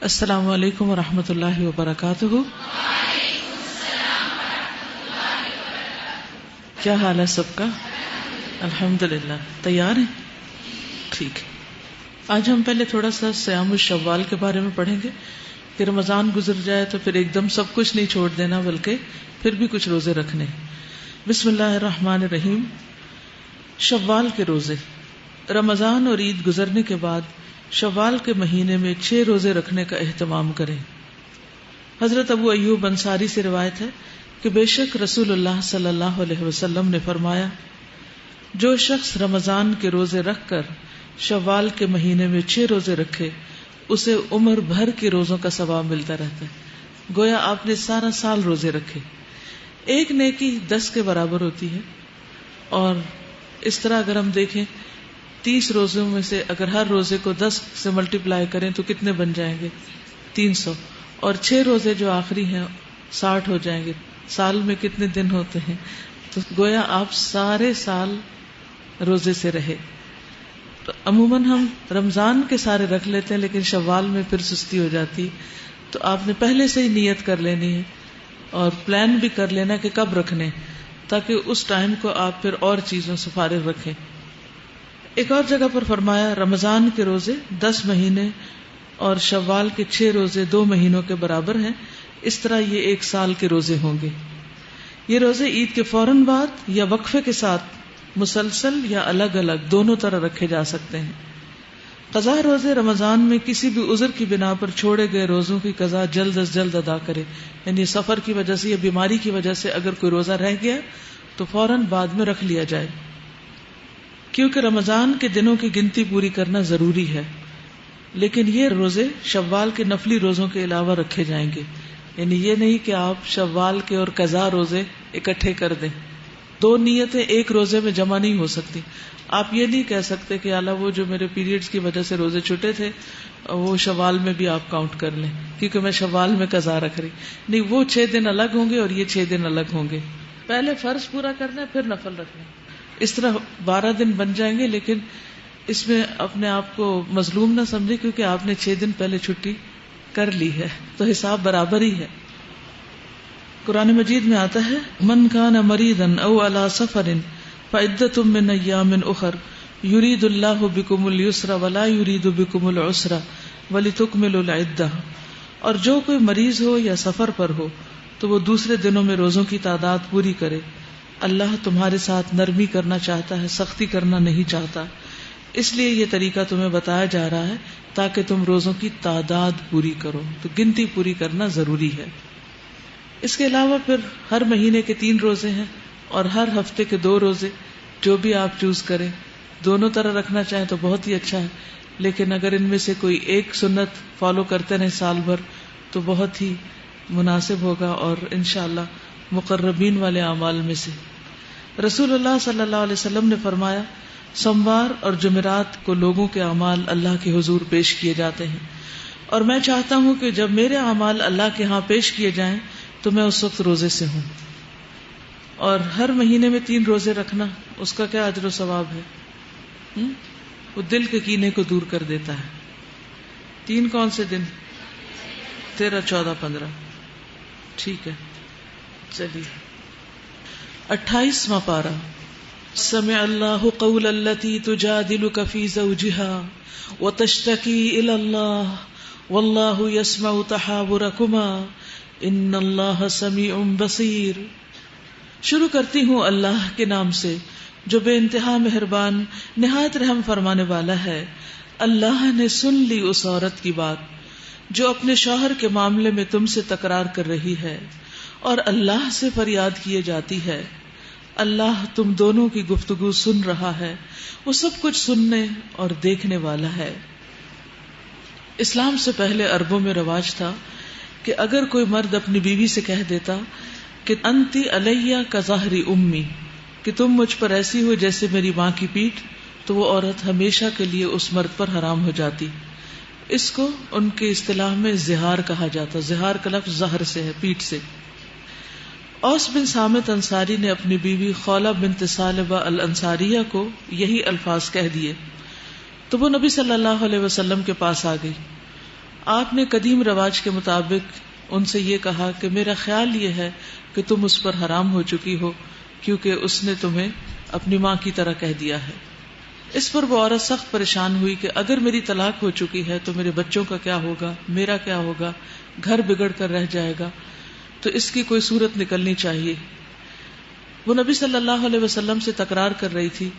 السلام علیکم ورحمۃ اللہ وبرکاتہ. کیا حال ہے سب کا؟ الحمدللہ. تیار ہیں؟ ٹھیک ہے. آج ہم پہلے تھوڑا سا صیام الشوال کے بارے میں پڑھیں گے کہ رمضان گزر جائے تو پھر ایک دم سب کچھ نہیں چھوڑ دینا بلکہ پھر بھی کچھ روزے رکھنے. بسم اللہ الرحمن الرحیم. شوال کے روزے. رمضان اور عید گزرنے کے بعد شوال کے مہینے میں 6 روزے رکھنے کا اہتمام کریں. حضرت ابو ایوب انصاری سے روایت ہے کہ بے شک رسول اللہ صلی اللہ علیہ وسلم نے فرمایا، جو شخص رمضان کے روزے رکھ کر شوال کے مہینے میں 6 روزے رکھے اسے عمر بھر کے روزوں کا ثواب ملتا رہتا ہے. گویا آپ نے سارا سال روزے رکھے. ایک نیکی 10 کے برابر ہوتی ہے. اور اس طرح اگر ہم دیکھیں 30 روزوں میں سے اگر ہر روزے کو 10 سے ملٹیپلائی کریں تو کتنے بن جائیں گے؟ 300. اور 6 روزے جو آخری ہیں 60 ہو جائیں گے. سال میں کتنے دن ہوتے ہیں؟ تو گویا آپ سارے سال روزے سے رہے. تو عموماً ہم رمضان کے سارے رکھ لیتے ہیں لیکن شوال میں پھر سستی ہو جاتی. تو آپ نے پہلے سے ہی نیت کر لینی ہے اور پلان بھی کر لینا کہ کب رکھنے، تاکہ اس ٹائم کو آپ پھر اور چیزوں سے فارغ رکھیں. ایک اور جگہ پر فرمایا، رمضان کے روزے 10 مہینے اور شوال کے 6 روزے 2 مہینوں کے برابر ہیں. اس طرح یہ 1 سال کے روزے ہوں گے. یہ روزے عید کے فوراً بعد یا وقفے کے ساتھ مسلسل یا الگ الگ دونوں طرح رکھے جا سکتے ہیں. قضا روزے رمضان میں کسی بھی عذر کی بنا پر چھوڑے گئے روزوں کی قضا جلد از جلد ادا کرے. یعنی سفر کی وجہ سے یا بیماری کی وجہ سے اگر کوئی روزہ رہ گیا تو فوراً بعد میں رکھ لیا جائے، کیونکہ رمضان کے دنوں کی گنتی پوری کرنا ضروری ہے. لیکن یہ روزے شوال کے نفلی روزوں کے علاوہ رکھے جائیں گے. یعنی یہ نہیں کہ آپ شوال کے اور قضا روزے اکٹھے کر دیں. 2 نیتیں ایک روزے میں جمع نہیں ہو سکتی. آپ یہ نہیں کہہ سکتے کہ اللہ وہ جو میرے پیریڈز کی وجہ سے روزے چھوٹے تھے وہ شوال میں بھی آپ کاؤنٹ کر لیں کیونکہ میں شوال میں قضا رکھ رہی. نہیں، وہ 6 دن الگ ہوں گے اور یہ 6 دن الگ ہوں گے. پہلے فرض پورا کرنا ہے پھر نفل رکھنا. اس طرح 12 دن بن جائیں گے. لیکن اس میں اپنے آپ کو مظلوم نہ سمجھے کیونکہ آپ نے 6 دن پہلے چھٹی کر لی ہے تو حساب برابر ہی ہے. قرآن مجید میں آتا ہے، من کان مریضا او علی سفر فعدۃ من ایام اخر یرید اللہ بکم الیسر ولا یرید بکم العسر ولتکملوا العدہ. اور جو کوئی مریض ہو یا سفر پر ہو تو وہ دوسرے دنوں میں روزوں کی تعداد پوری کرے. اللہ تمہارے ساتھ نرمی کرنا چاہتا ہے، سختی کرنا نہیں چاہتا. اس لیے یہ طریقہ تمہیں بتایا جا رہا ہے تاکہ تم روزوں کی تعداد پوری کرو. تو گنتی پوری کرنا ضروری ہے. اس کے علاوہ پھر ہر مہینے کے 3 روزے ہیں اور ہر ہفتے کے 2 روزے. جو بھی آپ چوز کریں، دونوں طرح رکھنا چاہیں تو بہت ہی اچھا ہے. لیکن اگر ان میں سے کوئی ایک سنت فالو کرتے رہیں سال بھر تو بہت ہی مناسب ہوگا اور انشاءاللہ مقربین والے اعمال میں سے. رسول اللہ صلی اللہ علیہ وسلم نے فرمایا، سوموار اور جمعرات کو لوگوں کے اعمال اللہ کے حضور پیش کیے جاتے ہیں اور میں چاہتا ہوں کہ جب میرے اعمال اللہ کے ہاں پیش کیے جائیں تو میں اس وقت روزے سے ہوں. اور ہر مہینے میں 3 روزے رکھنا اس کا کیا اجر و ثواب ہے؟ وہ دل کے کینے کو دور کر دیتا ہے. 3 کون سے دن؟ 13، 14، 15. ٹھیک ہے، چلیے. 28واں پارہ. سمع اللہ قول التی تجادلک فی زوجها وتشتکی الی اللہ واللہ یسمع تحاورکما ان اللہ سمیع بصیر. شروع کرتی ہوں اللہ کے نام سے جو بے انتہا مہربان نہایت رحم فرمانے والا ہے. اللہ نے سن لی اس عورت کی بات جو اپنے شوہر کے معاملے میں تم سے تکرار کر رہی ہے اور اللہ سے فریاد کیے جاتی ہے. اللہ تم دونوں کی گفتگو سن رہا ہے، وہ سب کچھ سننے اور دیکھنے والا ہے. اسلام سے پہلے عربوں میں رواج تھا کہ اگر کوئی مرد اپنی بیوی سے کہہ دیتا کہ انتی علیہ کظہری امی، کہ تم مجھ پر ایسی ہو جیسے میری ماں کی پیٹھ، تو وہ عورت ہمیشہ کے لیے اس مرد پر حرام ہو جاتی. اس کو ان کے اصطلاح میں زہار کہا جاتا. زہار کا لفظ زہر سے ہے، پیٹھ سے. اوس بن صامت انصاری نے اپنی بیوی خولہ بنت ثعلبہ الانصاریہ کو یہی الفاظ کہہ دیے تو وہ نبی صلی اللہ علیہ وسلم کے پاس آ گئی. آپ نے قدیم رواج کے مطابق ان سے یہ کہا کہ میرا خیال یہ ہے کہ تم اس پر حرام ہو چکی ہو، کیونکہ اس نے تمہیں اپنی ماں کی طرح کہہ دیا ہے۔ اس پر وہ عورت سخت پریشان ہوئی کہ اگر میری طلاق ہو چکی ہے تو میرے بچوں کا کیا ہوگا، میرا کیا ہوگا، گھر بگڑ کر رہ جائے گا، تو اس کی کوئی صورت نکلنی چاہیے۔ وہ نبی صلی اللہ علیہ وسلم سے تکرار کر رہی تھی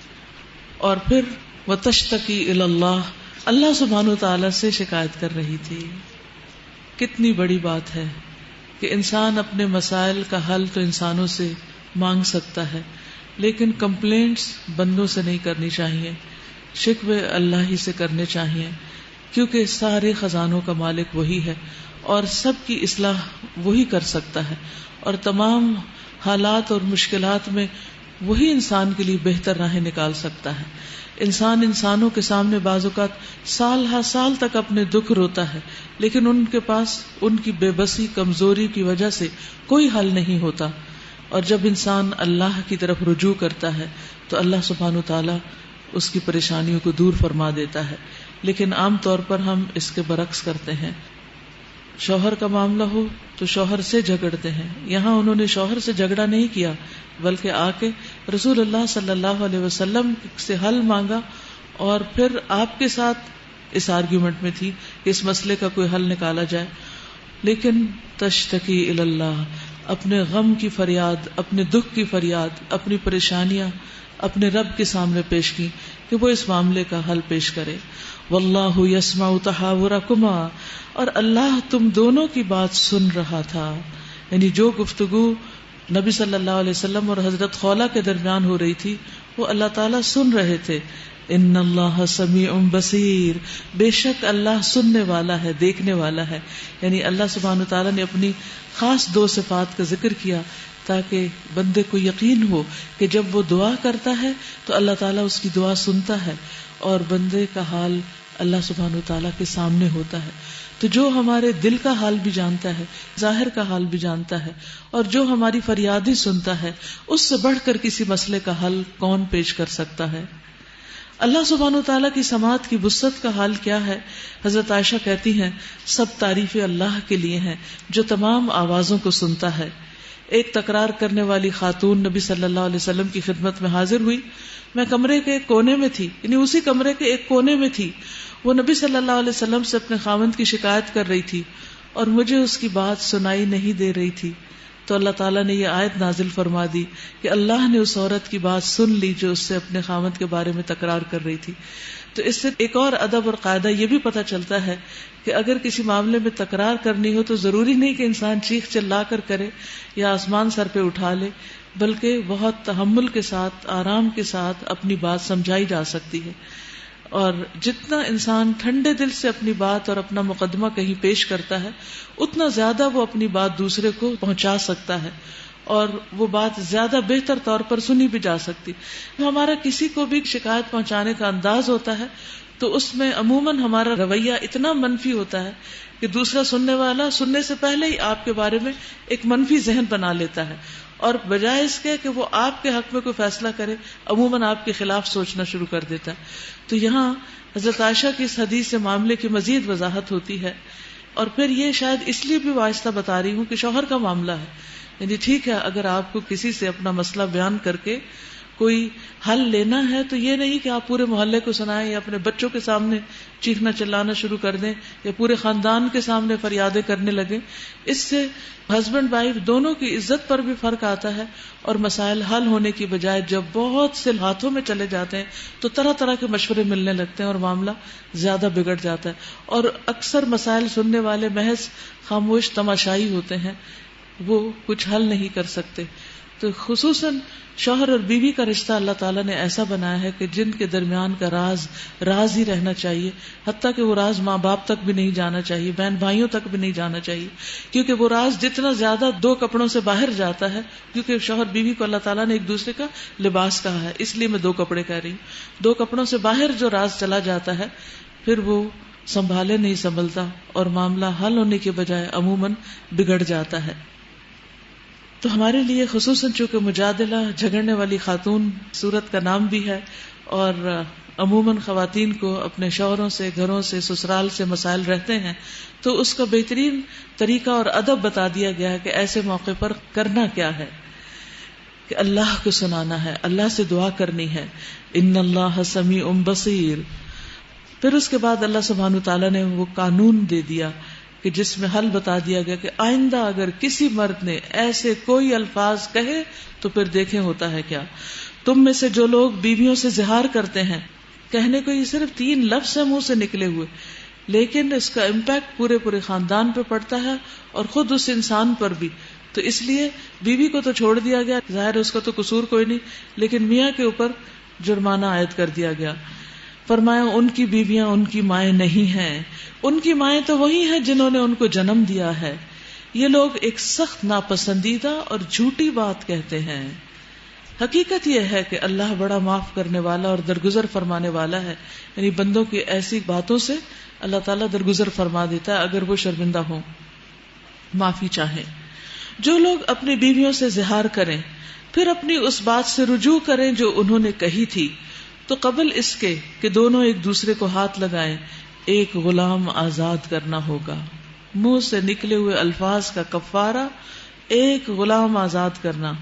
اور پھر وَتَشْتَكِي إِلَى اللَّهِ، اللہ سبحانہ وتعالی سے شکایت کر رہی تھی۔ کتنی بڑی بات ہے کہ انسان اپنے مسائل کا حل تو انسانوں سے مانگ سکتا ہے، لیکن کمپلینٹس بندوں سے نہیں کرنی چاہیے، شکوے اللہ ہی سے کرنے چاہیے، کیونکہ سارے خزانوں کا مالک وہی ہے اور سب کی اصلاح وہی کر سکتا ہے، اور تمام حالات اور مشکلات میں وہی انسان کے لیے بہتر راہیں نکال سکتا ہے۔ انسان انسانوں کے سامنے بعض اوقات سال ہا سال تک اپنے دکھ روتا ہے، لیکن ان کے پاس ان کی بے بسی، کمزوری کی وجہ سے کوئی حل نہیں ہوتا، اور جب انسان اللہ کی طرف رجوع کرتا ہے تو اللہ سبحانہ تعالیٰ اس کی پریشانیوں کو دور فرما دیتا ہے۔ لیکن عام طور پر ہم اس کے برعکس کرتے ہیں، شوہر کا معاملہ ہو تو شوہر سے جھگڑتے ہیں۔ یہاں انہوں نے شوہر سے جھگڑا نہیں کیا، بلکہ آ کے رسول اللہ صلی اللہ علیہ وسلم سے حل مانگا، اور پھر آپ کے ساتھ اس آرگیومنٹ میں تھی کہ اس مسئلے کا کوئی حل نکالا جائے۔ لیکن تشتکی الی اللہ، اپنے غم کی فریاد، اپنے دکھ کی فریاد، اپنی پریشانیاں اپنے رب کے سامنے پیش کی کہ وہ اس معاملے کا حل پیش کرے۔ واللہ یسمع تحاورکما، اور اللہ تم دونوں کی بات سن رہا تھا، یعنی جو گفتگو نبی صلی اللہ علیہ وسلم اور حضرت خولہ کے درمیان ہو رہی تھی وہ اللہ تعالیٰ سن رہے تھے۔ ان اللہ سمیع بصیر، بے شک اللہ سننے والا ہے، دیکھنے والا ہے۔ یعنی اللہ سبحانہ تعالیٰ نے اپنی خاص دو صفات کا ذکر کیا تاکہ بندے کو یقین ہو کہ جب وہ دعا کرتا ہے تو اللہ تعالیٰ اس کی دعا سنتا ہے، اور بندے کا حال اللہ سبحانہ تعالیٰ کے سامنے ہوتا ہے۔ تو جو ہمارے دل کا حال بھی جانتا ہے، ظاہر کا حال بھی جانتا ہے، اور جو ہماری فریادیں سنتا ہے، اس سے بڑھ کر کسی مسئلے کا حل کون پیش کر سکتا ہے؟ اللہ سبحانہ وتعالیٰ کی سماعت کی وسعت کا حال کیا ہے؟ حضرت عائشہ کہتی ہیں سب تعریفیں اللہ کے لیے ہیں جو تمام آوازوں کو سنتا ہے۔ ایک تکرار کرنے والی خاتون نبی صلی اللہ علیہ وسلم کی خدمت میں حاضر ہوئی۔ میں کمرے کے ایک کونے میں تھی، یعنی اسی کمرے کے ایک کونے میں تھی۔ وہ نبی صلی اللہ علیہ وسلم سے اپنے خاوند کی شکایت کر رہی تھی اور مجھے اس کی بات سنائی نہیں دے رہی تھی، تو اللہ تعالیٰ نے یہ آیت نازل فرما دی کہ اللہ نے اس عورت کی بات سن لی جو اس سے اپنے خاوند کے بارے میں تکرار کر رہی تھی۔ تو اس سے ایک اور ادب اور قاعدہ یہ بھی پتہ چلتا ہے کہ اگر کسی معاملے میں تکرار کرنی ہو تو ضروری نہیں کہ انسان چیخ چلا کر کرے یا آسمان سر پہ اٹھا لے، بلکہ بہت تحمل کے ساتھ، آرام کے ساتھ اپنی بات سمجھائی جا سکتی ہے۔ اور جتنا انسان ٹھنڈے دل سے اپنی بات اور اپنا مقدمہ کہیں پیش کرتا ہے اتنا زیادہ وہ اپنی بات دوسرے کو پہنچا سکتا ہے، اور وہ بات زیادہ بہتر طور پر سنی بھی جا سکتی۔ ہمارا کسی کو بھی شکایت پہنچانے کا انداز ہوتا ہے تو اس میں عموماً ہمارا رویہ اتنا منفی ہوتا ہے کہ دوسرا سننے والا سننے سے پہلے ہی آپ کے بارے میں ایک منفی ذہن بنا لیتا ہے، اور بجائے اس کے کہ وہ آپ کے حق میں کوئی فیصلہ کرے عموماً آپ کے خلاف سوچنا شروع کر دیتا ہے۔ تو یہاں حضرت عائشہ کی اس حدیث سے معاملے کی مزید وضاحت ہوتی ہے، اور پھر یہ شاید اس لیے بھی واسطہ بتا رہی ہوں کہ شوہر کا معاملہ ہے، یعنی ٹھیک ہے اگر آپ کو کسی سے اپنا مسئلہ بیان کر کے کوئی حل لینا ہے تو یہ نہیں کہ آپ پورے محلے کو سنائیں یا اپنے بچوں کے سامنے چیخنا چلانا شروع کر دیں یا پورے خاندان کے سامنے فریادیں کرنے لگیں۔ اس سے ہسبینڈ وائف دونوں کی عزت پر بھی فرق آتا ہے، اور مسائل حل ہونے کی بجائے جب بہت سے ہاتھوں میں چلے جاتے ہیں تو طرح طرح کے مشورے ملنے لگتے ہیں اور معاملہ زیادہ بگڑ جاتا ہے، اور اکثر مسائل سننے والے محض خاموش تماشائی ہوتے ہیں، وہ کچھ حل نہیں کر سکتے۔ تو خصوصاً شوہر اور بیوی کا رشتہ اللہ تعالیٰ نے ایسا بنایا ہے کہ جن کے درمیان کا راز ہی رہنا چاہیے، حتیٰ کہ وہ راز ماں باپ تک بھی نہیں جانا چاہیے، بہن بھائیوں تک بھی نہیں جانا چاہیے، کیونکہ وہ راز جتنا زیادہ دو کپڑوں سے باہر جاتا ہے، کیونکہ شوہر بیوی کو اللہ تعالیٰ نے ایک دوسرے کا لباس کہا ہے، اس لیے میں دو کپڑے کہہ رہی ہوں، دو کپڑوں سے باہر جو راز چلا جاتا ہے پھر وہ سنبھالے نہیں سنبھلتا اور معاملہ حل ہونے کے بجائے عموماً بگڑ جاتا ہے۔ تو ہمارے لیے خصوصاً چونکہ مجادلہ، جھگڑنے والی خاتون سورت کا نام بھی ہے، اور عموماً خواتین کو اپنے شوہروں سے، گھروں سے، سسرال سے مسائل رہتے ہیں، تو اس کا بہترین طریقہ اور ادب بتا دیا گیا ہے کہ ایسے موقع پر کرنا کیا ہے، کہ اللہ کو سنانا ہے، اللہ سے دعا کرنی ہے، ان اللہ سمیع بصیر. پھر اس کے بعد اللہ سبحانہ تعالیٰ نے وہ قانون دے دیا کہ جس میں حل بتا دیا گیا کہ آئندہ اگر کسی مرد نے ایسے کوئی الفاظ کہے تو پھر دیکھیں ہوتا ہے کیا. تم میں سے جو لوگ بیویوں سے زہار کرتے ہیں، کہنے کو یہ صرف 3 لفظ ہیں منہ سے نکلے ہوئے، لیکن اس کا امپیکٹ پورے خاندان پہ پڑتا ہے اور خود اس انسان پر بھی. تو اس لیے بیوی کو تو چھوڑ دیا گیا، ظاہر ہے اس کا تو قصور کوئی نہیں، لیکن میاں کے اوپر جرمانہ عائد کر دیا گیا. فرمایا ان کی بیویاں ان کی مائیں نہیں ہیں، ان کی مائیں تو وہی ہیں جنہوں نے ان کو جنم دیا ہے. یہ لوگ ایک سخت ناپسندیدہ اور جھوٹی بات کہتے ہیں. حقیقت یہ ہے کہ اللہ بڑا معاف کرنے والا اور درگزر فرمانے والا ہے. یعنی بندوں کی ایسی باتوں سے اللہ تعالیٰ درگزر فرما دیتا ہے اگر وہ شرمندہ ہوں، معافی چاہیں. جو لوگ اپنی بیویوں سے زہار کریں پھر اپنی اس بات سے رجوع کریں جو انہوں نے کہی تھی، تو قبل اس کے کہ دونوں ایک دوسرے کو ہاتھ لگائیں ایک غلام آزاد کرنا ہوگا. منہ سے نکلے ہوئے الفاظ کا کفارہ ایک غلام آزاد کرنا،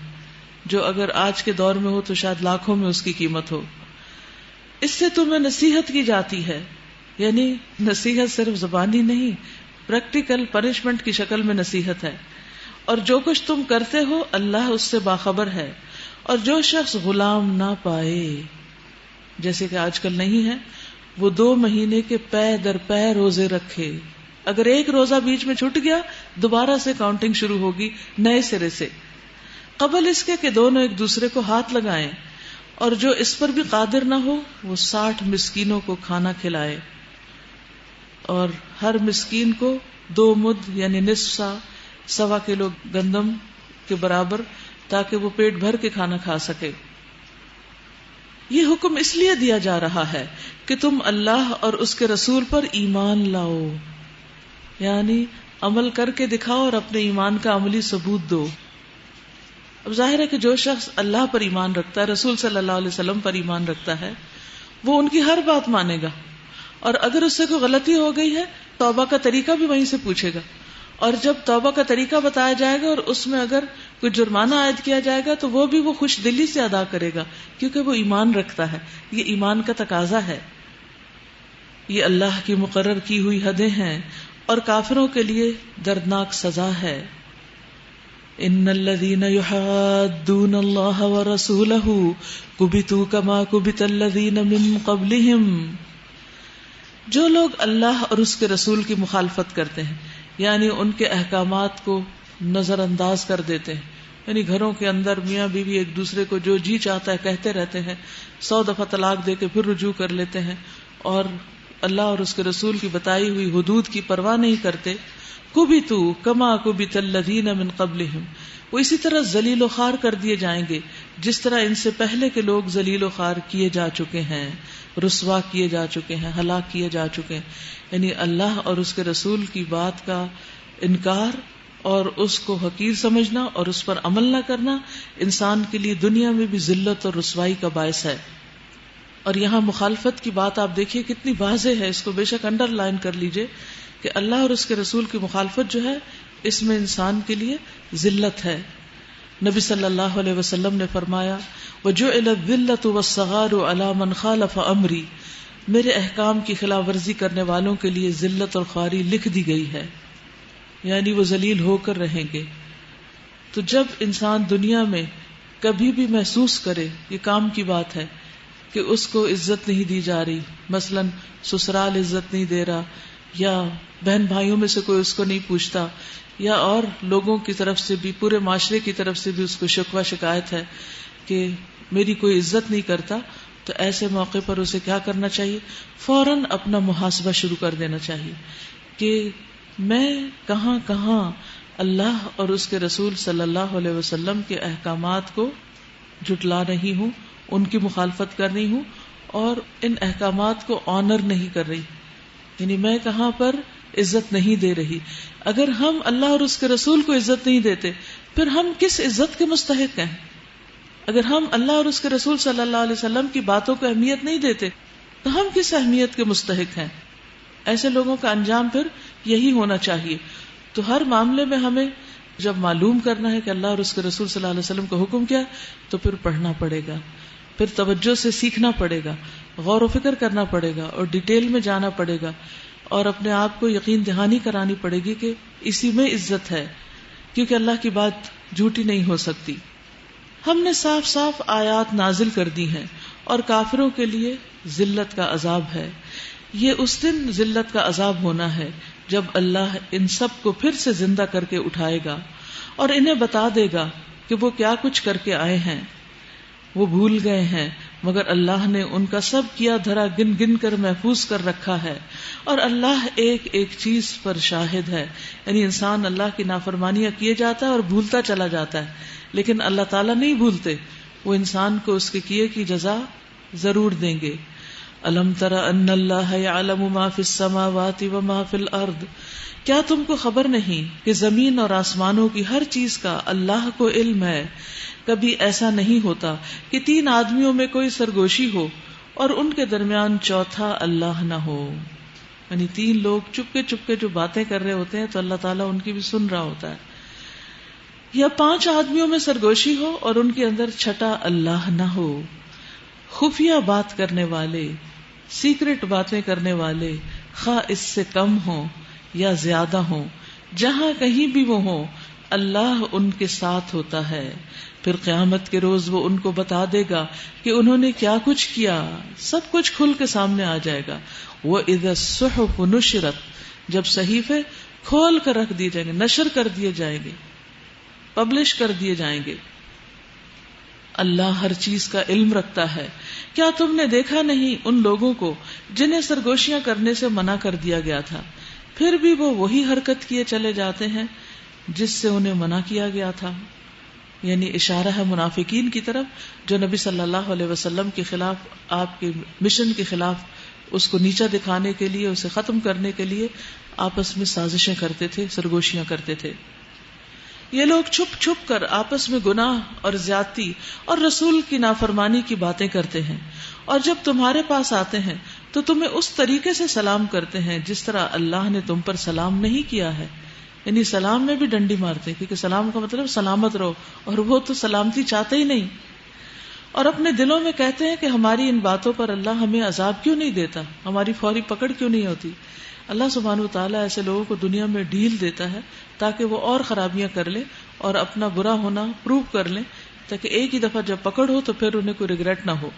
جو اگر آج کے دور میں ہو تو شاید لاکھوں میں اس کی قیمت ہو. اس سے تمہیں نصیحت کی جاتی ہے، یعنی نصیحت صرف زبانی نہیں، پریکٹیکل پنشمنٹ کی شکل میں نصیحت ہے. اور جو کچھ تم کرتے ہو اللہ اس سے باخبر ہے. اور جو شخص غلام نہ پائے، جیسے کہ آج کل نہیں ہے، وہ 2 مہینے کے پے در پے روزے رکھے. اگر ایک روزہ بیچ میں چھوٹ گیا دوبارہ سے کاؤنٹنگ شروع ہوگی نئے سرے سے. قبل اس کے کہ دونوں ایک دوسرے کو ہاتھ لگائیں، اور جو اس پر بھی قادر نہ ہو وہ 60 مسکینوں کو کھانا کھلائے، اور ہر مسکین کو 2 مد یعنی نصف سا 1.25 کلو گندم کے برابر، تاکہ وہ پیٹ بھر کے کھانا کھا سکے. یہ حکم اس لیے دیا جا رہا ہے کہ تم اللہ اور اس کے رسول پر ایمان لاؤ، یعنی عمل کر کے دکھاؤ اور اپنے ایمان کا عملی ثبوت دو. اب ظاہر ہے کہ جو شخص اللہ پر ایمان رکھتا ہے، رسول صلی اللہ علیہ وسلم پر ایمان رکھتا ہے، وہ ان کی ہر بات مانے گا، اور اگر اس سے کوئی غلطی ہو گئی ہے توبہ کا طریقہ بھی وہیں سے پوچھے گا. اور جب توبہ کا طریقہ بتایا جائے گا اور اس میں اگر کوئی جرمانہ عائد کیا جائے گا تو وہ بھی وہ خوش دلی سے ادا کرے گا، کیونکہ وہ ایمان رکھتا ہے. یہ ایمان کا تقاضا ہے. یہ اللہ کی مقرر کی ہوئی حدیں ہیں اور کافروں کے لیے دردناک سزا ہے. ان الذين يحادون الله ورسوله كبتوا كما كبت الذين من قبلهم. جو لوگ اللہ اور اس کے رسول کی مخالفت کرتے ہیں، یعنی ان کے احکامات کو نظر انداز کر دیتے ہیں، یعنی گھروں کے اندر میاں بیوی ایک دوسرے کو جو جی چاہتا ہے کہتے رہتے ہیں، 100 دفعہ طلاق دے کے پھر رجوع کر لیتے ہیں، اور اللہ اور اس کے رسول کی بتائی ہوئی حدود کی پرواہ نہیں کرتے. کبتوا کما کبت الذین من قبلہم، وہ اسی طرح ذلیل و خوار کر دیے جائیں گے جس طرح ان سے پہلے کے لوگ ذلیل و خوار کیے جا چکے ہیں، رسوا کیے جا چکے ہیں، ہلاک کیے جا چکے ہیں. یعنی اللہ اور اس کے رسول کی بات کا انکار اور اس کو حقیر سمجھنا اور اس پر عمل نہ کرنا انسان کے لیے دنیا میں بھی ذلت اور رسوائی کا باعث ہے. اور یہاں مخالفت کی بات آپ دیکھیے کتنی واضح ہے، اس کو بے شک انڈر لائن کر لیجئے کہ اللہ اور اس کے رسول کی مخالفت جو ہے اس میں انسان کے لیے ذلت ہے. نبی صلی اللہ علیہ وسلم نے فرمایا وَجُعِلَ الذِّلَّةُ وَالصَّغَارُ عَلَى مَنْ خَالَفَ أَمْرِي، میرے احکام کی خلاف ورزی کرنے والوں کے لیے ذلت اور خواری لکھ دی گئی ہے، یعنی وہ ذلیل ہو کر رہیں گے. تو جب انسان دنیا میں کبھی بھی محسوس کرے، یہ کام کی بات ہے کہ اس کو عزت نہیں دی جا رہی، مثلا سسرال عزت نہیں دے رہا، یا بہن بھائیوں میں سے کوئی اس کو نہیں پوچھتا، یا اور لوگوں کی طرف سے بھی، پورے معاشرے کی طرف سے بھی اس کو شکوہ شکایت ہے کہ میری کوئی عزت نہیں کرتا، تو ایسے موقع پر اسے کیا کرنا چاہیے؟ فوراً اپنا محاسبہ شروع کر دینا چاہیے کہ میں کہاں کہاں اللہ اور اس کے رسول صلی اللہ علیہ وسلم کے احکامات کو جھٹلا رہی ہوں، ان کی مخالفت کر رہی ہوں اور ان احکامات کو آنر نہیں کر رہی، یعنی میں کہاں پر عزت نہیں دے رہی. اگر ہم اللہ اور اس کے رسول کو عزت نہیں دیتے پھر ہم کس عزت کے مستحق ہیں؟ اگر ہم اللہ اور اس کے رسول صلی اللہ علیہ وسلم کی باتوں کو اہمیت نہیں دیتے تو ہم کس اہمیت کے مستحق ہیں؟ ایسے لوگوں کا انجام پھر یہی ہونا چاہیے. تو ہر معاملے میں ہمیں جب معلوم کرنا ہے کہ اللہ اور اس کے رسول صلی اللہ علیہ وسلم کا حکم کیا تو پھر پڑھنا پڑے گا، پھر توجہ سے سیکھنا پڑے گا، غور و فکر کرنا پڑے گا اور ڈیٹیل میں جانا پڑے گا، اور اپنے آپ کو یقین دہانی کرانی پڑے گی کہ اسی میں عزت ہے، کیونکہ اللہ کی بات جھوٹی نہیں ہو سکتی. ہم نے صاف صاف آیات نازل کر دی ہیں اور کافروں کے لیے ذلت کا عذاب ہے. یہ اس دن ذلت کا عذاب ہونا ہے جب اللہ ان سب کو پھر سے زندہ کر کے اٹھائے گا اور انہیں بتا دے گا کہ وہ کیا کچھ کر کے آئے ہیں. وہ بھول گئے ہیں مگر اللہ نے ان کا سب کیا دھرا گن گن کر محفوظ کر رکھا ہے، اور اللہ ایک ایک چیز پر شاہد ہے. یعنی انسان اللہ کی نافرمانیاں کیے جاتا ہے اور بھولتا چلا جاتا ہے، لیکن اللہ تعالیٰ نہیں بھولتے، وہ انسان کو اس کے کیے کی جزا ضرور دیں گے. الم تر ان اللہ یعلم ما فی السماوات وما فی الارض، کیا تم کو خبر نہیں کہ زمین اور آسمانوں کی ہر چیز کا اللہ کو علم ہے. کبھی ایسا نہیں ہوتا کہ تین آدمیوں میں کوئی سرگوشی ہو اور ان کے درمیان چوتھا اللہ نہ ہو. یعنی تین لوگ چپ کے جو باتیں کر رہے ہوتے ہیں تو اللہ تعالیٰ ان کی بھی سن رہا ہوتا ہے. یا پانچ آدمیوں میں سرگوشی ہو اور ان کے اندر چھٹا اللہ نہ ہو. خفیہ بات کرنے والے، سیکرٹ باتیں کرنے والے، خواہ اس سے کم ہوں یا زیادہ ہوں، جہاں کہیں بھی وہ ہوں اللہ ان کے ساتھ ہوتا ہے. پھر قیامت کے روز وہ ان کو بتا دے گا کہ انہوں نے کیا کچھ کیا، سب کچھ کھل کے سامنے آ جائے گا. وَإِذَا الصُّحُفُ نُشِرَتْ، جب صحیفے کھول کر رکھ دیے جائیں گے، نشر کر دیے جائیں گے، پبلش کر دیے جائیں گے. اللہ ہر چیز کا علم رکھتا ہے. کیا تم نے دیکھا نہیں ان لوگوں کو جنہیں سرگوشیاں کرنے سے منع کر دیا گیا تھا، پھر بھی وہ وہی حرکت کیے چلے جاتے ہیں جس سے انہیں منع کیا گیا تھا. یعنی اشارہ ہے منافقین کی طرف جو نبی صلی اللہ علیہ وسلم کے خلاف، آپ کے مشن کے خلاف، اس کو نیچا دکھانے کے لیے، اسے ختم کرنے کے لیے آپس میں سازشیں کرتے تھے، سرگوشیاں کرتے تھے. یہ لوگ چھپ چھپ کر آپس میں گناہ اور زیادتی اور رسول کی نافرمانی کی باتیں کرتے ہیں، اور جب تمہارے پاس آتے ہیں تو تمہیں اس طریقے سے سلام کرتے ہیں جس طرح اللہ نے تم پر سلام نہیں کیا ہے. یعنی سلام میں بھی ڈنڈی مارتے ہیں، کیونکہ سلام کا مطلب سلامت رہو، اور وہ تو سلامتی چاہتے ہی نہیں. اور اپنے دلوں میں کہتے ہیں کہ ہماری ان باتوں پر اللہ ہمیں عذاب کیوں نہیں دیتا، ہماری فوری پکڑ کیوں نہیں ہوتی. اللہ سبحانہ و تعالیٰ ایسے لوگوں کو دنیا میں ڈھیل دیتا ہے تاکہ وہ اور خرابیاں کر لیں اور اپنا برا ہونا پروو کر لیں، تاکہ ایک ہی دفعہ جب پکڑ ہو تو پھر انہیں کوئی ریگریٹ نہ ہو.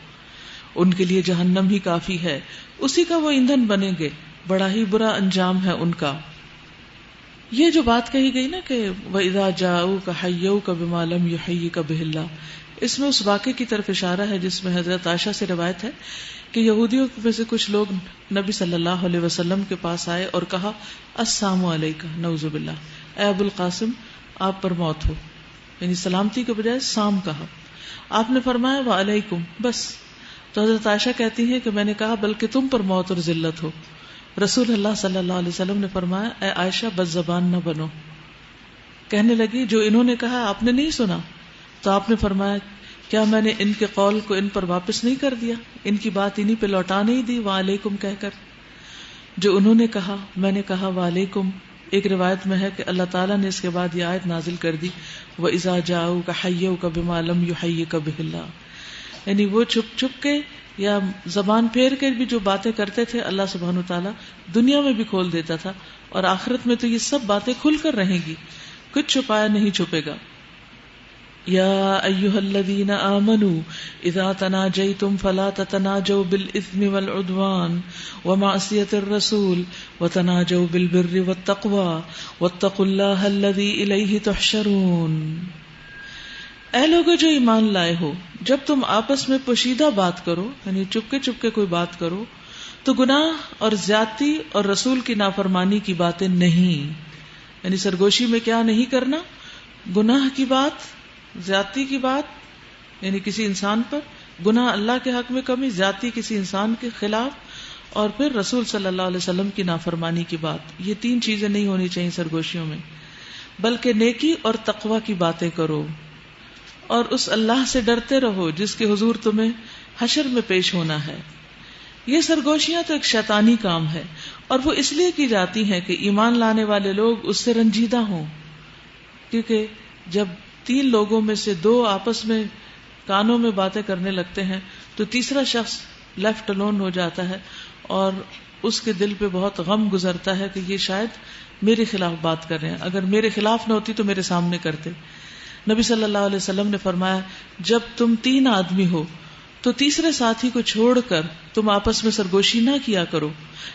ان کے لیے جہنم ہی کافی ہے، اسی کا وہ ایندھن بنیں گے، بڑا ہی برا انجام ہے ان کا. یہ جو بات کہی گئی نا کہ وَإِذَا جَاءُوكَ حَيَّوْكَ بِمَا لَمْ يُحَيِّكَ بِهِ اللَّهُ، اس میں اس واقعے کی طرف اشارہ ہے جس میں حضرت عائشہ سے روایت ہے کہ یہودیوں میں سے کچھ لوگ نبی صلی اللہ علیہ وسلم کے پاس آئے اور کہا السلام علیکم، نعوذ باللہ، اے ابو القاسم آپ پر موت ہو. یعنی سلامتی کے بجائے سام کہا. آپ نے فرمایا وعلیکم بس. تو حضرت عائشہ کہتی ہیں کہ میں نے کہا بلکہ تم پر موت اور ذلت ہو. رسول اللہ صلی اللہ علیہ وسلم نے فرمایا اے عائشہ بد زبان نہ بنو. کہنے لگی جو انہوں نے کہا آپ نے نہیں سنا؟ تو آپ نے فرمایا کیا میں نے ان کے قول کو ان پر واپس نہیں کر دیا، ان کی بات انہی پہ لوٹا نہیں دی وعلیکم کہہ کر؟ جو انہوں نے کہا میں نے کہا وعلیکم. ایک روایت میں ہے کہ اللہ تعالیٰ نے اس کے بعد یہ آیت نازل کر دی وَإِذَا جَاءُوكَ حَيَّوْكَ بِمَا لَمْ يُحَيِّكَ بِهِ اللَّهُ. یعنی وہ چھپ چھپ کے یا زبان پھیر کے بھی جو باتیں کرتے تھے اللہ سبحانہ وتعالیٰ دنیا میں بھی کھول دیتا تھا، اور آخرت میں تو یہ سب باتیں کھل کر رہیں گی، کچھ چھپایا نہیں چھپے گا. یا ایھا الذین آمنوا اذا تناجیتم فلا تتناجوا بالاثم والعدوان ومعصیۃ الرسول وتناجوا بالبر والتقوى واتقوا اللہ الذی الیہ تحشرون. اے لوگو جو ایمان لائے ہو، جب تم آپس میں پوشیدہ بات کرو، یعنی چپ کے کوئی بات کرو، تو گناہ اور زیادتی اور رسول کی نافرمانی کی باتیں نہیں. یعنی سرگوشی میں کیا نہیں کرنا؟ گناہ کی بات، زیادتی کی بات، یعنی کسی انسان پر گناہ، اللہ کے حق میں کمی، زیادتی کسی انسان کے خلاف، اور پھر رسول صلی اللہ علیہ وسلم کی نافرمانی کی بات. یہ تین چیزیں نہیں ہونی چاہیے سرگوشیوں میں، بلکہ نیکی اور تقوی کی باتیں کرو. اور اس اللہ سے ڈرتے رہو جس کے حضور تمہیں حشر میں پیش ہونا ہے. یہ سرگوشیاں تو ایک شیطانی کام ہے اور وہ اس لیے کی جاتی ہیں کہ ایمان لانے والے لوگ اس سے رنجیدہ ہوں. کیونکہ جب 3 لوگوں میں سے 2 آپس میں کانوں میں باتیں کرنے لگتے ہیں تو تیسرا شخص لیفٹ الون ہو جاتا ہے اور اس کے دل پہ بہت غم گزرتا ہے کہ یہ شاید میرے خلاف بات کر رہے ہیں. اگر میرے خلاف نہ ہوتی تو میرے سامنے کرتے. نبی صلی اللہ علیہ وسلم نے فرمایا جب تم 3 آدمی ہو تو تیسرے ساتھی کو چھوڑ کر تم آپس میں سرگوشی نہ کیا کرو.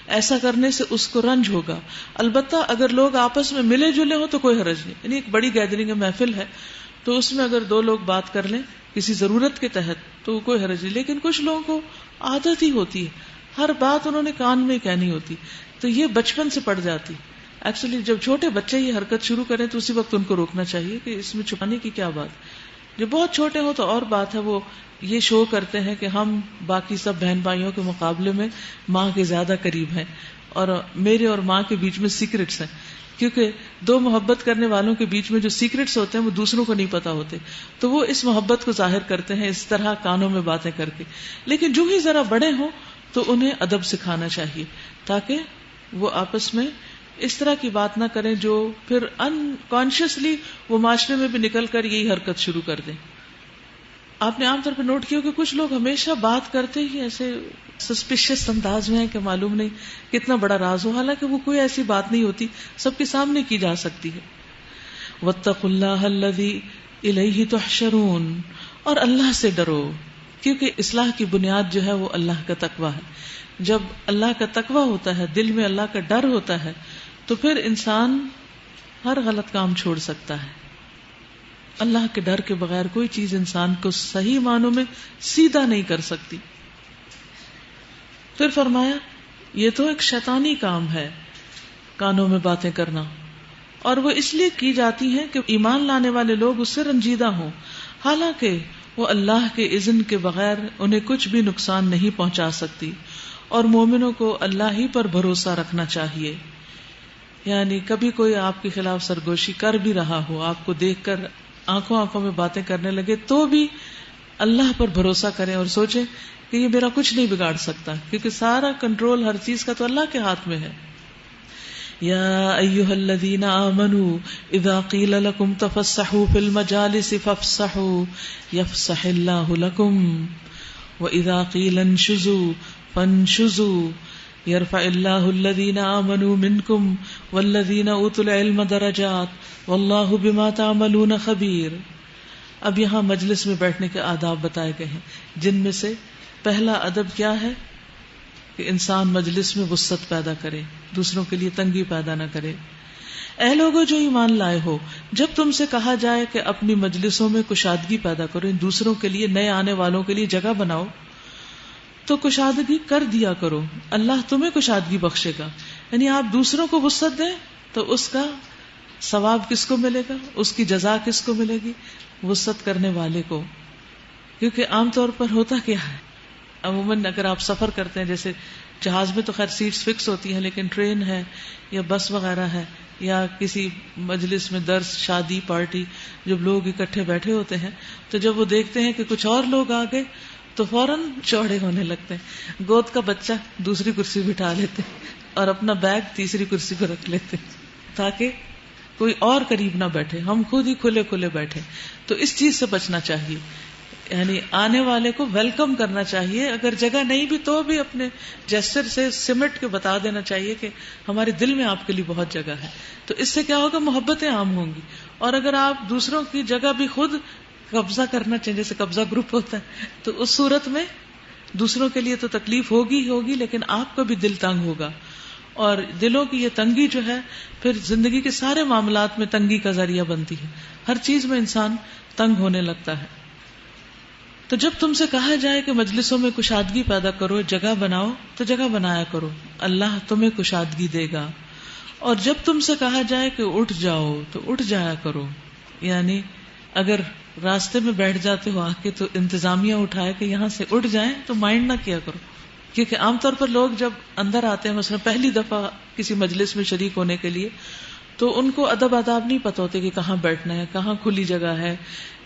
ایسا کرنے سے اس کو رنج ہوگا. البتہ اگر لوگ آپس میں ملے جلے ہوں تو کوئی حرج نہیں. یعنی ایک بڑی گیدرنگ محفل ہے تو اس میں اگر 2 لوگ بات کر لیں کسی ضرورت کے تحت تو کوئی حرج نہیں. لیکن کچھ لوگوں کو عادت ہی ہوتی ہے, ہر بات انہوں نے کان میں کہنی ہوتی, تو یہ بچپن سے پڑ جاتی. ایکچولی جب چھوٹے بچے یہ حرکت شروع کریں تو اسی وقت ان کو روکنا چاہیے کہ اس میں چھپانے کی کیا بات. جو بہت چھوٹے ہوں تو اور بات ہے, وہ یہ شو کرتے ہیں کہ ہم باقی سب بہن بھائیوں کے مقابلے میں ماں کے زیادہ قریب ہیں اور میرے اور ماں کے بیچ میں سیکرٹس ہیں. کیونکہ 2 محبت کرنے والوں کے بیچ میں جو سیکرٹس ہوتے ہیں وہ دوسروں کو نہیں پتا ہوتے, تو وہ اس محبت کو ظاہر کرتے ہیں اس طرح کانوں میں باتیں کر کے. لیکن جو ہی ذرا بڑے ہوں تو انہیں ادب سکھانا چاہیے تاکہ وہ آپس میں اس طرح کی بات نہ کریں جو پھر انکانشیسلی وہ معاشرے میں بھی نکل کر یہی حرکت شروع کر دیں. آپ نے عام طور پر نوٹ کیا کہ کچھ لوگ ہمیشہ بات کرتے ہی ایسے سسپیشس انداز میں ہیں کہ معلوم نہیں کتنا بڑا راز ہو, حالانکہ وہ کوئی ایسی بات نہیں ہوتی, سب کے سامنے کی جا سکتی ہے. واتقوا اللہ الذی الیہ تحشرون, اور اللہ سے ڈرو کیونکہ اصلاح کی بنیاد جو ہے وہ اللہ کا تقویٰ ہے. جب اللہ کا تقویٰ ہوتا ہے, دل میں اللہ کا ڈر ہوتا ہے, تو پھر انسان ہر غلط کام چھوڑ سکتا ہے. اللہ کے ڈر کے بغیر کوئی چیز انسان کو صحیح معنوں میں سیدھا نہیں کر سکتی. پھر فرمایا یہ تو ایک شیطانی کام ہے کانوں میں باتیں کرنا, اور وہ اس لیے کی جاتی ہیں کہ ایمان لانے والے لوگ اس سے رنجیدہ ہوں, حالانکہ وہ اللہ کے اذن کے بغیر انہیں کچھ بھی نقصان نہیں پہنچا سکتی. اور مومنوں کو اللہ ہی پر بھروسہ رکھنا چاہیے. یعنی کبھی کوئی آپ کے خلاف سرگوشی کر بھی رہا ہو, آپ کو دیکھ کر آنکھوں میں باتیں کرنے لگے, تو بھی اللہ پر بھروسہ کریں اور سوچیں کہ یہ میرا کچھ نہیں بگاڑ سکتا, کیونکہ سارا کنٹرول ہر چیز کا تو اللہ کے ہاتھ میں ہے. یا ایھا الذین آمنوا اذا قیل لکم تفسحوا فی المجالس فافسحوا یفسح اللہ لکم واذا قیل انشزوا فانشزوا یرفع اللہ الذین آمنوا منکم والذین اوتوا العلم درجات واللہ بما تعملون خبیر. اب یہاں مجلس میں بیٹھنے کے آداب بتائے گئے ہیں, جن میں سے پہلا ادب کیا ہے کہ انسان مجلس میں وسعت پیدا کرے, دوسروں کے لیے تنگی پیدا نہ کرے. اے لوگو جو ایمان لائے ہو, جب تم سے کہا جائے کہ اپنی مجلسوں میں کشادگی پیدا کرو, دوسروں کے لیے, نئے آنے والوں کے لیے جگہ بناؤ, تو کشادگی کر دیا کرو, اللہ تمہیں کشادگی بخشے گا. یعنی آپ دوسروں کو وسعت دیں تو اس کا ثواب کس کو ملے گا, اس کی جزا کس کو ملے گی؟ وسعت کرنے والے کو. کیونکہ عام طور پر ہوتا کیا ہے, عموماً اگر آپ سفر کرتے ہیں, جیسے جہاز میں تو خیر سیٹس فکس ہوتی ہیں, لیکن ٹرین ہے یا بس وغیرہ ہے یا کسی مجلس میں درس, شادی, پارٹی, جب لوگ اکٹھے بیٹھے ہوتے ہیں تو جب وہ دیکھتے ہیں کہ کچھ اور لوگ آ گئے تو فوراً چوڑے ہونے لگتے ہیں. گود کا بچہ دوسری کرسی بٹھا لیتے اور اپنا بیگ تیسری کرسی پہ رکھ لیتے تاکہ کوئی اور قریب نہ بیٹھے, ہم خود ہی کھلے کھلے بیٹھے. تو اس چیز سے بچنا چاہیے, یعنی آنے والے کو ویلکم کرنا چاہیے. اگر جگہ نہیں بھی تو بھی اپنے جیسچر سے سمٹ کے بتا دینا چاہیے کہ ہمارے دل میں آپ کے لیے بہت جگہ ہے. تو اس سے کیا ہوگا, محبتیں عام ہوں گی. اور اگر آپ دوسروں کی جگہ بھی خود قبضہ کرنا چاہیے, جیسے قبضہ گروپ ہوتا ہے, تو اس صورت میں دوسروں کے لیے تو تکلیف ہوگی, لیکن آپ کا بھی دل تنگ ہوگا. اور دلوں کی یہ تنگی جو ہے پھر زندگی کے سارے معاملات میں تنگی کا ذریعہ بنتی ہے. ہر چیز میں انسان تنگ ہونے لگتا ہے. تو جب تم سے کہا جائے کہ مجلسوں میں کشادگی پیدا کرو, جگہ بناؤ, تو جگہ بنایا کرو, اللہ تمہیں کشادگی دے گا. اور جب تم سے کہا جائے کہ اٹھ جاؤ تو اٹھ جایا کرو. یعنی اگر راستے میں بیٹھ جاتے ہو آ کے تو انتظامیہ اٹھائے کہ یہاں سے اٹھ جائیں تو مائنڈ نہ کیا کرو. کیونکہ عام طور پر لوگ جب اندر آتے ہیں, مثلا پہلی دفعہ کسی مجلس میں شریک ہونے کے لیے, تو ان کو ادب آداب نہیں پتہ ہوتے کہ کہاں بیٹھنا ہے، کہاں کھلی جگہ ہے،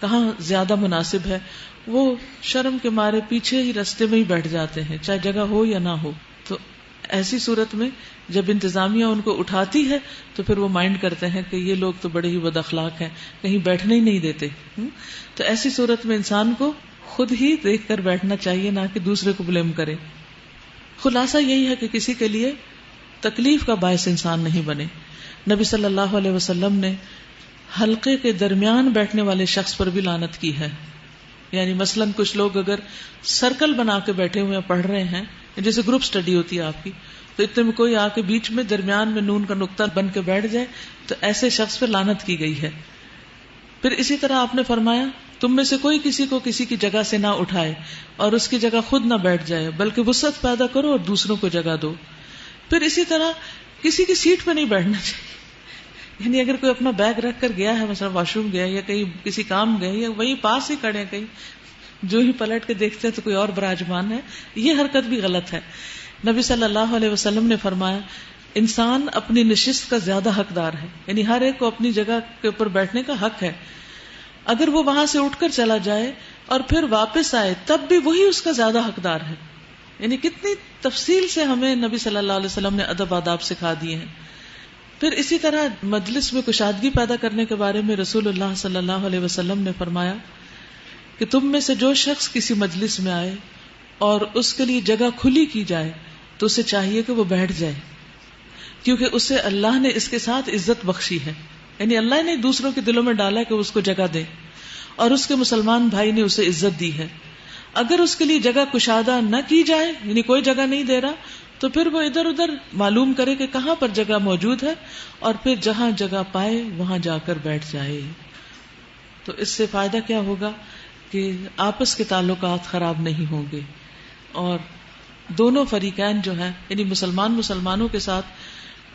کہاں زیادہ مناسب ہے. وہ شرم کے مارے پیچھے ہی رستے میں ہی بیٹھ جاتے ہیں، چاہے جگہ ہو یا نہ ہو. تو ایسی صورت میں جب انتظامیہ ان کو اٹھاتی ہے تو پھر وہ مائنڈ کرتے ہیں کہ یہ لوگ تو بڑے ہی بد اخلاق ہیں، کہیں بیٹھنے ہی نہیں دیتے. تو ایسی صورت میں انسان کو خود ہی دیکھ کر بیٹھنا چاہیے، نہ کہ دوسرے کو بلیم کرے. خلاصہ یہی ہے کہ کسی کے لیے تکلیف کا باعث انسان نہیں بنے. نبی صلی اللہ علیہ وسلم نے حلقے کے درمیان بیٹھنے والے شخص پر بھی لعنت کی ہے. یعنی مثلاً کچھ لوگ اگر سرکل بنا کے بیٹھے ہوئے پڑھ رہے ہیں، جیسے گروپ سٹڈی ہوتی ہے آپ کی، تو اتنے میں کوئی آ کے بیچ میں درمیان میں نون کا نقطہ بن کے بیٹھ جائے تو ایسے شخص پر لعنت کی گئی ہے. پھر اسی طرح آپ نے فرمایا تم میں سے کوئی کسی کو کسی کی جگہ سے نہ اٹھائے اور اس کی جگہ خود نہ بیٹھ جائے، بلکہ وسعت پیدا کرو اور دوسروں کو جگہ دو. پھر اسی طرح کسی کی سیٹ پہ نہیں بیٹھنا چاہیے. یعنی اگر کوئی اپنا بیگ رکھ کر گیا ہے، مثلا واش روم گیا یا کہیں کسی کام گئے یا وہیں پاس ہی کھڑے ہیں، کہیں جو ہی پلٹ کے دیکھتے ہیں تو کوئی اور براجمان ہے، یہ حرکت بھی غلط ہے. نبی صلی اللہ علیہ وسلم نے فرمایا انسان اپنی نشست کا زیادہ حقدار ہے. یعنی ہر ایک کو اپنی جگہ کے اوپر بیٹھنے کا حق ہے. اگر وہ وہاں سے اٹھ کر چلا جائے اور پھر واپس آئے تب بھی وہی اس کا زیادہ حقدار ہے. یعنی کتنی تفصیل سے ہمیں نبی صلی اللہ علیہ وسلم نے ادب آداب سکھا دیے ہیں. پھر اسی طرح مجلس میں کشادگی پیدا کرنے کے بارے میں رسول اللہ صلی اللہ علیہ وسلم نے فرمایا کہ تم میں سے جو شخص کسی مجلس میں آئے اور اس کے لیے جگہ کھلی کی جائے تو اسے چاہیے کہ وہ بیٹھ جائے، کیونکہ اسے اللہ نے اس کے ساتھ عزت بخشی ہے. یعنی اللہ نے دوسروں کے دلوں میں ڈالا کہ اس کو جگہ دے، اور اس کے مسلمان بھائی نے اسے عزت دی ہے. اگر اس کے لیے جگہ کشادہ نہ کی جائے، یعنی کوئی جگہ نہیں دے رہا، تو پھر وہ ادھر ادھر معلوم کرے کہ کہاں پر جگہ موجود ہے اور پھر جہاں جگہ پائے وہاں جا کر بیٹھ جائے. تو اس سے فائدہ کیا ہوگا کہ آپس کے تعلقات خراب نہیں ہوں گے، اور دونوں فریقین جو ہیں یعنی مسلمانوں کے ساتھ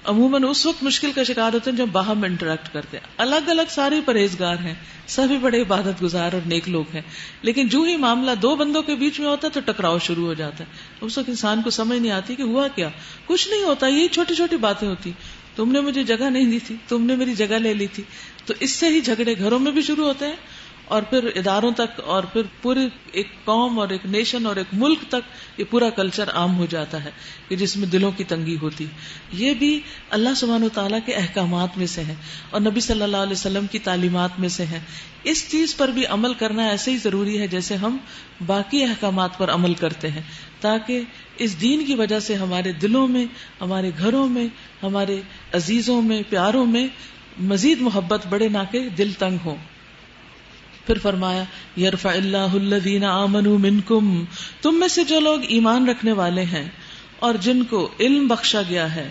عموماً اس وقت مشکل کا شکار ہوتے ہیں جب باہم انٹریکٹ کرتے ہیں. الگ الگ سارے پرہیزگار ہیں، سبھی بڑے عبادت گزار اور نیک لوگ ہیں، لیکن جو ہی معاملہ دو بندوں کے بیچ میں ہوتا ہے تو ٹکراؤ شروع ہو جاتا ہے. اس وقت انسان کو سمجھ نہیں آتی کہ ہوا کیا. کچھ نہیں ہوتا، یہی چھوٹی چھوٹی باتیں ہوتی. تم نے مجھے جگہ نہیں دی تھی، تم نے میری جگہ لے لی تھی. تو اس سے ہی جھگڑے گھروں میں بھی شروع ہوتے ہیں اور پھر اداروں تک اور پھر پوری ایک قوم اور ایک نیشن اور ایک ملک تک یہ پورا کلچر عام ہو جاتا ہے کہ جس میں دلوں کی تنگی ہوتی. یہ بھی اللہ سبحانہ وتعالیٰ کے احکامات میں سے ہے اور نبی صلی اللہ علیہ وسلم کی تعلیمات میں سے ہے. اس چیز پر بھی عمل کرنا ایسے ہی ضروری ہے جیسے ہم باقی احکامات پر عمل کرتے ہیں، تاکہ اس دین کی وجہ سے ہمارے دلوں میں، ہمارے گھروں میں، ہمارے عزیزوں میں، پیاروں میں مزید محبت بڑھے، نہ کہ دل تنگ ہو. پھر فرمایا یرفع اللہ الذین آمنوا منکم، تم میں سے جو لوگ ایمان رکھنے والے ہیں اور جن کو علم بخشا گیا ہے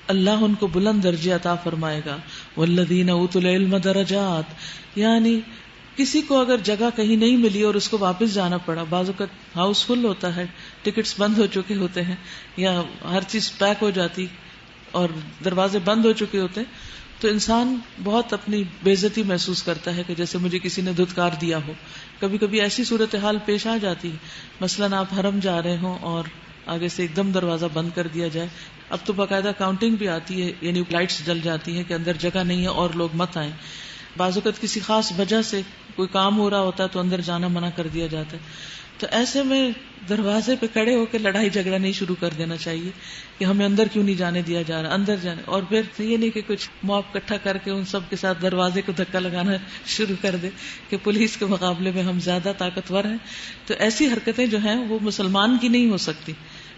اللہ ان کو بلند درجے عطا فرمائے گا. والذین اوتوا العلم درجات، یعنی کسی کو اگر جگہ کہیں نہیں ملی اور اس کو واپس جانا پڑا، بعض اوقات ہاؤس فل ہوتا ہے، ٹکٹس بند ہو چکے ہوتے ہیں یا ہر چیز پیک ہو جاتی اور دروازے بند ہو چکے ہوتے ہیں، تو انسان بہت اپنی بے عزتی محسوس کرتا ہے کہ جیسے مجھے کسی نے دھتکار دیا ہو. کبھی کبھی ایسی صورتحال پیش آ جاتی ہے، مثلاً آپ حرم جا رہے ہوں اور آگے سے ایک دم دروازہ بند کر دیا جائے. اب تو باقاعدہ کاؤنٹنگ بھی آتی ہے، یعنی لائٹس جل جاتی ہیں کہ اندر جگہ نہیں ہے اور لوگ مت آئیں. بعض اوقات کسی خاص وجہ سے کوئی کام ہو رہا ہوتا ہے تو اندر جانا منع کر دیا جاتا ہے. تو ایسے میں دروازے پہ کھڑے ہو کے لڑائی جھگڑا نہیں شروع کر دینا چاہیے کہ ہمیں اندر کیوں نہیں جانے دیا جا رہا، اندر جانے. اور پھر یہ نہیں کہ کچھ موب اکٹھا کر کے ان سب کے ساتھ دروازے کو دھکا لگانا شروع کر دے کہ پولیس کے مقابلے میں ہم زیادہ طاقتور ہیں. تو ایسی حرکتیں جو ہیں وہ مسلمان کی نہیں ہو سکتی.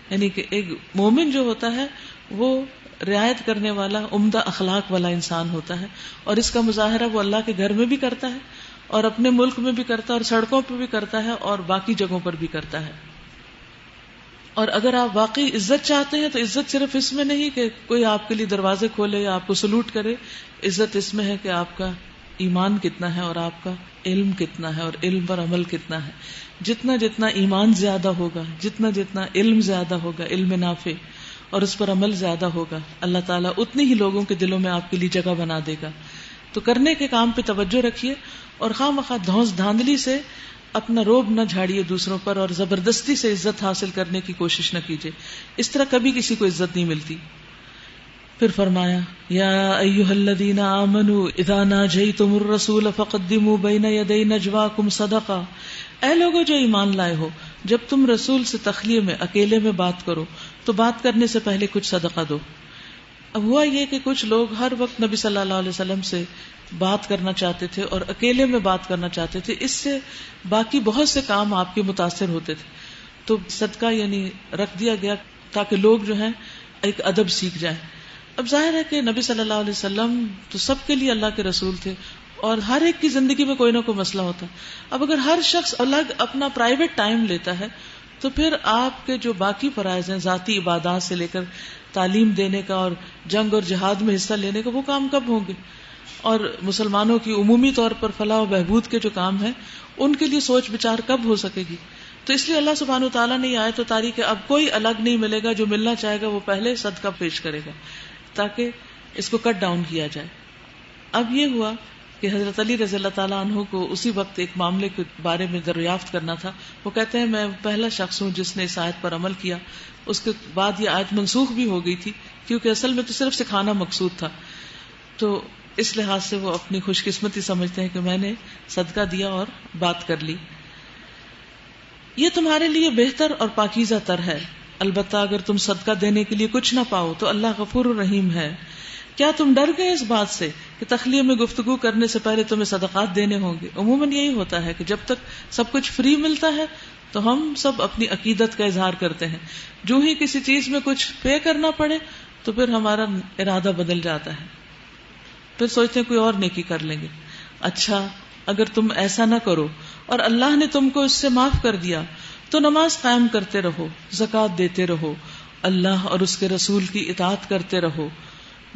یعنی کہ ایک مومن جو ہوتا ہے وہ رعایت کرنے والا، عمدہ اخلاق والا انسان ہوتا ہے، اور اس کا مظاہرہ وہ اللہ کے گھر میں بھی کرتا ہے اور اپنے ملک میں بھی کرتا ہے اور سڑکوں پہ بھی کرتا ہے اور باقی جگہوں پر بھی کرتا ہے. اور اگر آپ واقعی عزت چاہتے ہیں تو عزت صرف اس میں نہیں کہ کوئی آپ کے لیے دروازے کھولے یا آپ کو سلوٹ کرے. عزت اس میں ہے کہ آپ کا ایمان کتنا ہے اور آپ کا علم کتنا ہے اور علم پر عمل کتنا ہے. جتنا جتنا ایمان زیادہ ہوگا، جتنا جتنا علم زیادہ ہوگا، علم نافع، اور اس پر عمل زیادہ ہوگا، اللہ تعالیٰ اتنی ہی لوگوں کے دلوں میں آپ کے لیے جگہ بنا دے گا. تو کرنے کے کام پہ توجہ رکھیے اور خواہ مخواہ دھونس دھاندلی سے اپنا روب نہ جھاڑیے دوسروں پر اور زبردستی سے عزت حاصل کرنے کی کوشش نہ کیجیے. اس طرح کبھی کسی کو عزت نہیں ملتی. پھر فرمایا یا ایھا الذین آمنوا اذا ناجیتم الرسول فقدموا بین یدی نجواکم صدقہ، اے لوگو جو ایمان لائے ہو، جب تم رسول سے تخلیے میں اکیلے میں بات کرو تو بات کرنے سے پہلے کچھ صدقہ دو۔ اب ہوا یہ کہ کچھ لوگ ہر وقت نبی صلی اللہ علیہ وسلم سے بات کرنا چاہتے تھے اور اکیلے میں بات کرنا چاہتے تھے، اس سے باقی بہت سے کام آپ کے متاثر ہوتے تھے، تو صدقہ یعنی رکھ دیا گیا تاکہ لوگ جو ہیں ایک ادب سیکھ جائیں۔ اب ظاہر ہے کہ نبی صلی اللہ علیہ وسلم تو سب کے لیے اللہ کے رسول تھے اور ہر ایک کی زندگی میں کوئی نہ کوئی مسئلہ ہوتا ہے۔ اب اگر ہر شخص الگ اپنا پرائیویٹ ٹائم لیتا ہے تو پھر آپ کے جو باقی فرائض ہیں، ذاتی عبادات سے لے کر تعلیم دینے کا اور جنگ اور جہاد میں حصہ لینے کا، وہ کام کب ہوں گے؟ اور مسلمانوں کی عمومی طور پر فلاح و بہبود کے جو کام ہیں ان کے لیے سوچ بچار کب ہو سکے گی؟ تو اس لیے اللہ سبحانہ وتعالیٰ نے یہ آیت اتاری کہ اب کوئی الگ نہیں ملے گا، جو ملنا چاہے گا وہ پہلے صدقہ پیش کرے گا تاکہ اس کو کٹ ڈاؤن کیا جائے۔ اب یہ ہوا کہ حضرت علی رضی اللہ تعالیٰ عنہ کو اسی وقت ایک معاملے کے بارے میں دریافت کرنا تھا۔ وہ کہتے ہیں میں پہلا شخص ہوں جس نے اس آیت پر عمل کیا، اس کے بعد یہ آیت منسوخ بھی ہو گئی تھی کیونکہ اصل میں تو صرف سکھانا مقصود تھا، تو اس لحاظ سے وہ اپنی خوش قسمتی سمجھتے ہیں کہ میں نے صدقہ دیا اور بات کر لی۔ یہ تمہارے لیے بہتر اور پاکیزہ تر ہے، البتہ اگر تم صدقہ دینے کے لیے کچھ نہ پاؤ تو اللہ غفور الرحیم ہے۔ کیا تم ڈر گئے اس بات سے کہ تخلیہ میں گفتگو کرنے سے پہلے تمہیں صدقات دینے ہوں گے؟ عموماً یہی ہوتا ہے کہ جب تک سب کچھ فری ملتا ہے تو ہم سب اپنی عقیدت کا اظہار کرتے ہیں، جو ہی کسی چیز میں کچھ پے کرنا پڑے تو پھر ہمارا ارادہ بدل جاتا ہے، پھر سوچتے ہیں کوئی اور نیکی کر لیں گے۔ اچھا اگر تم ایسا نہ کرو اور اللہ نے تم کو اس سے معاف کر دیا تو نماز قائم کرتے رہو، زکوٰۃ دیتے رہو، اللہ اور اس کے رسول کی اطاعت کرتے رہو،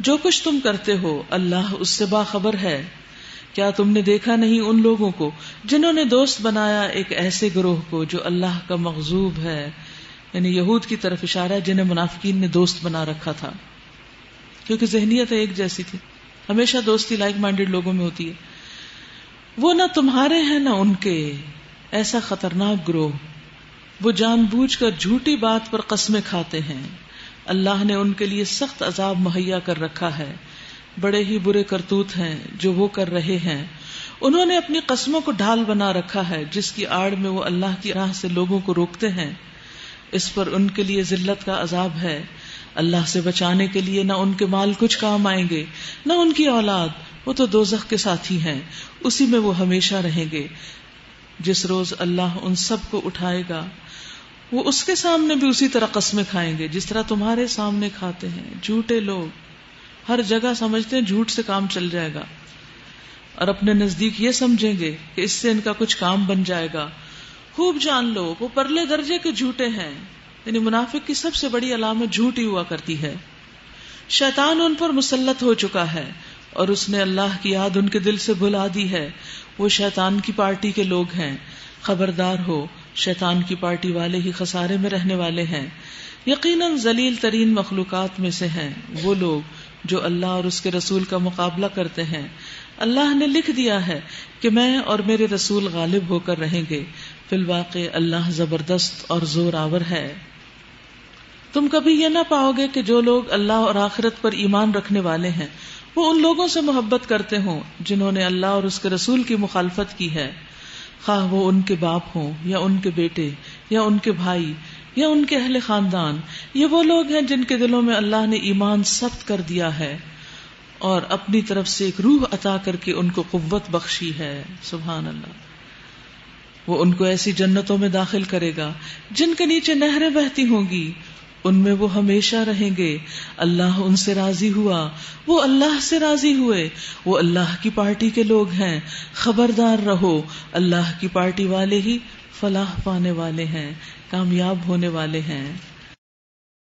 جو کچھ تم کرتے ہو اللہ اس سے باخبر ہے۔ کیا تم نے دیکھا نہیں ان لوگوں کو جنہوں نے دوست بنایا ایک ایسے گروہ کو جو اللہ کا مغضوب ہے، یعنی یہود کی طرف اشارہ ہے جنہیں منافقین نے دوست بنا رکھا تھا، کیونکہ ذہنیت ایک جیسی تھی، ہمیشہ دوستی لائک مائنڈیڈ لوگوں میں ہوتی ہے۔ وہ نہ تمہارے ہیں نہ ان کے، ایسا خطرناک گروہ، وہ جان بوجھ کر جھوٹی بات پر قسمیں کھاتے ہیں، اللہ نے ان کے لیے سخت عذاب مہیا کر رکھا ہے، بڑے ہی برے کرتوت ہیں جو وہ کر رہے ہیں۔ انہوں نے اپنی قسموں کو ڈھال بنا رکھا ہے جس کی آڑ میں وہ اللہ کی راہ سے لوگوں کو روکتے ہیں، اس پر ان کے لیے ذلت کا عذاب ہے۔ اللہ سے بچانے کے لیے نہ ان کے مال کچھ کام آئیں گے نہ ان کی اولاد، وہ تو دوزخ کے ساتھی ہیں، اسی میں وہ ہمیشہ رہیں گے۔ جس روز اللہ ان سب کو اٹھائے گا وہ اس کے سامنے بھی اسی طرح قسمیں کھائیں گے جس طرح تمہارے سامنے کھاتے ہیں۔ جھوٹے لوگ ہر جگہ سمجھتے ہیں جھوٹ سے کام چل جائے گا، اور اپنے نزدیک یہ سمجھیں گے کہ اس سے ان کا کچھ کام بن جائے گا۔ خوب جان لو وہ پرلے درجے کے جھوٹے ہیں، یعنی منافق کی سب سے بڑی علامت جھوٹ ہی ہوا کرتی ہے۔ شیطان ان پر مسلط ہو چکا ہے اور اس نے اللہ کی یاد ان کے دل سے بھلا دی ہے، وہ شیطان کی پارٹی کے لوگ ہیں، خبردار ہو شیطان کی پارٹی والے ہی خسارے میں رہنے والے ہیں۔ یقیناً ذلیل ترین مخلوقات میں سے ہیں وہ لوگ جو اللہ اور اس کے رسول کا مقابلہ کرتے ہیں۔ اللہ نے لکھ دیا ہے کہ میں اور میرے رسول غالب ہو کر رہیں گے، فی الواقع اللہ زبردست اور زور آور ہے۔ تم کبھی یہ نہ پاؤ گے کہ جو لوگ اللہ اور آخرت پر ایمان رکھنے والے ہیں وہ ان لوگوں سے محبت کرتے ہوں جنہوں نے اللہ اور اس کے رسول کی مخالفت کی ہے، خواہ وہ ان کے باپ ہوں یا ان کے بیٹے یا ان کے بھائی یا ان کے اہل خاندان۔ یہ وہ لوگ ہیں جن کے دلوں میں اللہ نے ایمان ثبت کر دیا ہے اور اپنی طرف سے ایک روح عطا کر کے ان کو قوت بخشی ہے۔ سبحان اللہ۔ وہ ان کو ایسی جنتوں میں داخل کرے گا جن کے نیچے نہریں بہتی ہوں گی، ان میں وہ ہمیشہ رہیں گے۔ اللہ ان سے راضی ہوا، وہ اللہ سے راضی ہوئے، وہ اللہ کی پارٹی کے لوگ ہیں۔ خبردار رہو اللہ کی پارٹی والے ہی فلاح پانے والے ہیں، کامیاب ہونے والے ہیں۔